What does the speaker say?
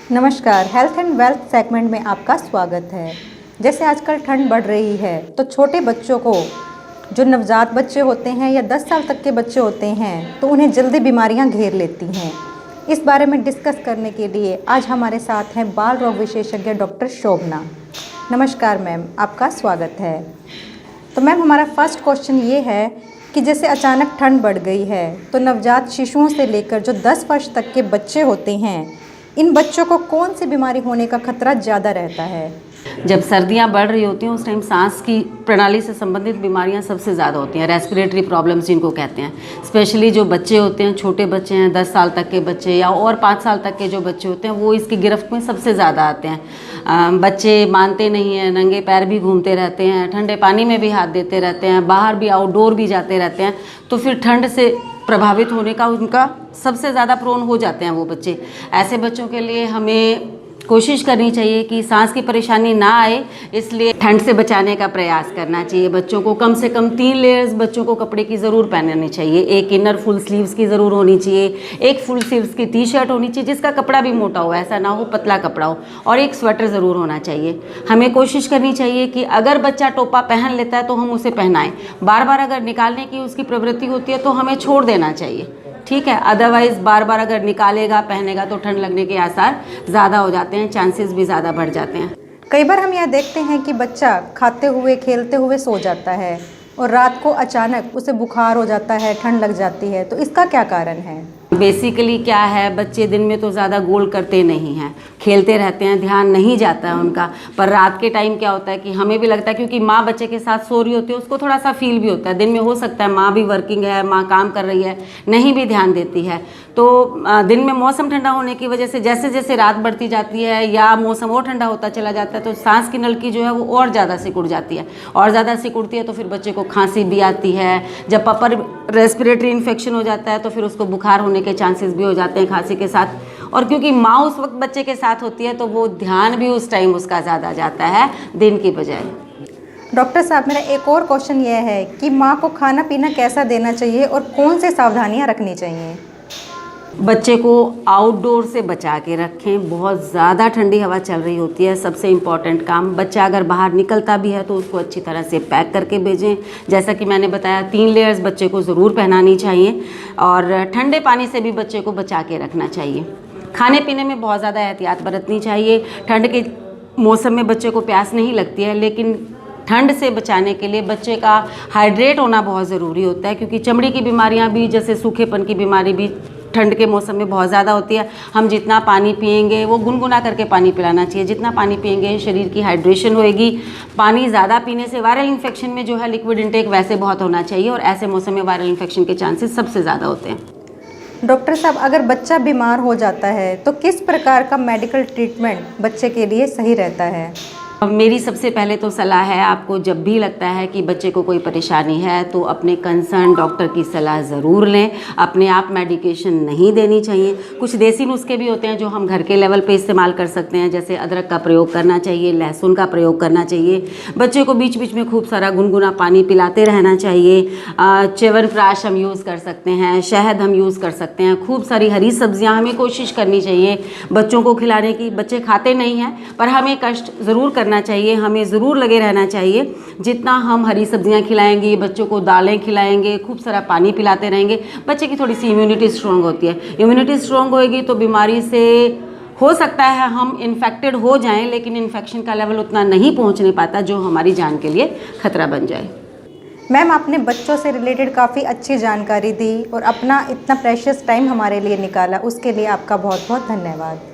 नमस्कार, health and wealth segment में आपका स्वागत है। जैसे आजकल ठंड बढ़ रही है तो छोटे बच्चों को, जो नवजात बच्चे होते हैं या 10 साल तक के बच्चे होते हैं, तो उन्हें जल्दी बीमारियां घेर लेती हैं। इस बारे में डिस्कस करने के लिए आज हमारे साथ हैं बाल रोग विशेषज्ञ डॉक्टर शोभना। नमस्कार मैम, आपका स्वागत है। तो मैम, हमारा फर्स्ट क्वेश्चन ये है कि जैसे अचानक ठंड बढ़ गई है तो नवजात शिशुओं से लेकर जो 10 वर्ष तक के बच्चे होते हैं, इन बच्चों को कौन सी बीमारी होने का खतरा ज़्यादा रहता है? जब सर्दियां बढ़ रही होती हैं उस टाइम सांस की प्रणाली से संबंधित बीमारियां सबसे ज़्यादा होती हैं, रेस्पिरेटरी प्रॉब्लम्स जिनको कहते हैं। स्पेशली जो बच्चे होते हैं, छोटे बच्चे हैं, 10 साल तक के बच्चे या और 5 साल तक के जो बच्चे होते हैं, वो इसकी गिरफ्त में सबसे ज़्यादा आते हैं। बच्चे मानते नहीं हैं, नंगे पैर भी घूमते रहते हैं, ठंडे पानी में भी हाथ देते रहते हैं, बाहर भी आउटडोर भी जाते रहते हैं, तो फिर ठंड से प्रभावित होने का उनका सबसे ज़्यादा प्रोन हो जाते हैं वो बच्चे। ऐसे बच्चों के लिए हमें कोशिश करनी चाहिए कि सांस की परेशानी ना आए, इसलिए ठंड से बचाने का प्रयास करना चाहिए। बच्चों को कम से कम 3 लेयर्स बच्चों को कपड़े की ज़रूर पहननी चाहिए। एक इनर फुल स्लीव्स की ज़रूर होनी चाहिए, एक फुल स्लीव्स की टी शर्ट होनी चाहिए जिसका कपड़ा भी मोटा हो, ऐसा ना हो पतला कपड़ा हो, और एक स्वेटर ज़रूर होना चाहिए। हमें कोशिश करनी चाहिए कि अगर बच्चा टोपा पहन लेता है तो हम उसे पहनाएं। बार बार अगर निकालने की उसकी प्रवृत्ति होती है तो हमें छोड़ देना चाहिए, ठीक है। अदरवाइज़ बार बार अगर निकालेगा, पहनेगा तो ठंड लगने के आसार ज़्यादा हो जाते हैं, चांसेस भी ज़्यादा बढ़ जाते हैं। कई बार हम यह देखते हैं कि बच्चा खाते हुए खेलते हुए सो जाता है और रात को अचानक उसे बुखार हो जाता है, ठंड लग जाती है, तो इसका क्या कारण है? बेसिकली क्या है, बच्चे दिन में तो ज़्यादा गोल करते नहीं हैं, खेलते रहते हैं, ध्यान नहीं जाता है उनका। पर रात के टाइम क्या होता है कि हमें भी लगता है, क्योंकि माँ बच्चे के साथ सो रही होती है, उसको थोड़ा सा फील भी होता है। दिन में हो सकता है माँ भी वर्किंग है, माँ काम कर रही है, नहीं भी ध्यान देती है, तो दिन में मौसम ठंडा होने की वजह से जैसे जैसे रात बढ़ती जाती है या मौसम और ठंडा होता चला जाता है तो सांस की नलकी जो है वो और ज़्यादा सिकुड़ जाती है, और ज़्यादा सिकुड़ती है तो फिर बच्चे को खांसी भी आती है। जब अपर रेस्पिरेटरी इन्फेक्शन हो जाता है तो फिर उसको बुखार होने के चांसेस भी हो जाते हैं खांसी के साथ। और क्योंकि माँ उस वक्त बच्चे के साथ होती है तो वो ध्यान भी उस टाइम उसका ज़्यादा जाता है दिन की बजाय। डॉक्टर साहब, मेरा एक और क्वेश्चन यह है कि माँ को खाना पीना कैसा देना चाहिए और कौन से सावधानियाँ रखनी चाहिए? बच्चे को आउटडोर से बचा के रखें। बहुत ज़्यादा ठंडी हवा चल रही होती है, सबसे इम्पॉर्टेंट काम, बच्चा अगर बाहर निकलता भी है तो उसको अच्छी तरह से पैक करके भेजें। जैसा कि मैंने बताया, 3 लेयर्स बच्चे को ज़रूर पहनानी चाहिए, और ठंडे पानी से भी बच्चे को बचा के रखना चाहिए। खाने पीने में बहुत ज़्यादा एहतियात बरतनी चाहिए। ठंड के मौसम में बच्चे को प्यास नहीं लगती है, लेकिन ठंड से बचाने के लिए बच्चे का हाइड्रेट होना बहुत ज़रूरी होता है, क्योंकि चमड़ी की बीमारियां भी, जैसे सूखेपन की बीमारी भी ठंड के मौसम में बहुत ज़्यादा होती है। हम जितना पानी पिएंगे, वो गुनगुना करके पानी पिलाना चाहिए, जितना पानी पिएंगे शरीर की हाइड्रेशन होएगी। पानी ज़्यादा पीने से वायरल इन्फेक्शन में जो है लिक्विड इंटेक वैसे बहुत होना चाहिए, और ऐसे मौसम में वायरल इन्फेक्शन के चांसेस सबसे ज़्यादा होते हैं। डॉक्टर साहब, अगर बच्चा बीमार हो जाता है तो किस प्रकार का मेडिकल ट्रीटमेंट बच्चे के लिए सही रहता है? मेरी सबसे पहले तो सलाह है, आपको जब भी लगता है कि बच्चे को कोई परेशानी है तो अपने कंसर्न डॉक्टर की सलाह ज़रूर लें। अपने आप मेडिकेशन नहीं देनी चाहिए। कुछ देसी नुस्खे भी होते हैं जो हम घर के लेवल पे इस्तेमाल कर सकते हैं, जैसे अदरक का प्रयोग करना चाहिए, लहसुन का प्रयोग करना चाहिए। बच्चे को बीच बीच में खूब सारा गुनगुना पानी पिलाते रहना चाहिए। च्यवनप्राश हम यूज़ कर सकते हैं, शहद हम यूज़ कर सकते हैं। खूब सारी हरी सब्जियाँ हमें कोशिश करनी चाहिए बच्चों को खिलाने की। बच्चे खाते नहीं हैं पर हमें कष्ट ज़रूर करना चाहिए, हमें ज़रूर लगे रहना चाहिए। जितना हम हरी सब्जियां खिलाएंगे, बच्चों को दालें खिलाएंगे, खूब सारा पानी पिलाते रहेंगे, बच्चे की थोड़ी सी इम्यूनिटी स्ट्रॉन्ग होती है। इम्यूनिटी स्ट्रॉन्ग होएगी तो बीमारी से हो सकता है हम इन्फेक्टेड हो जाएं, लेकिन इन्फेक्शन का लेवल उतना नहीं पहुंचने पाता जो हमारी जान के लिए खतरा बन जाए। मैम, आपने बच्चों से रिलेटेड काफ़ी अच्छी जानकारी दी और अपना इतना प्रेशियस टाइम हमारे लिए निकाला, उसके लिए आपका बहुत बहुत धन्यवाद।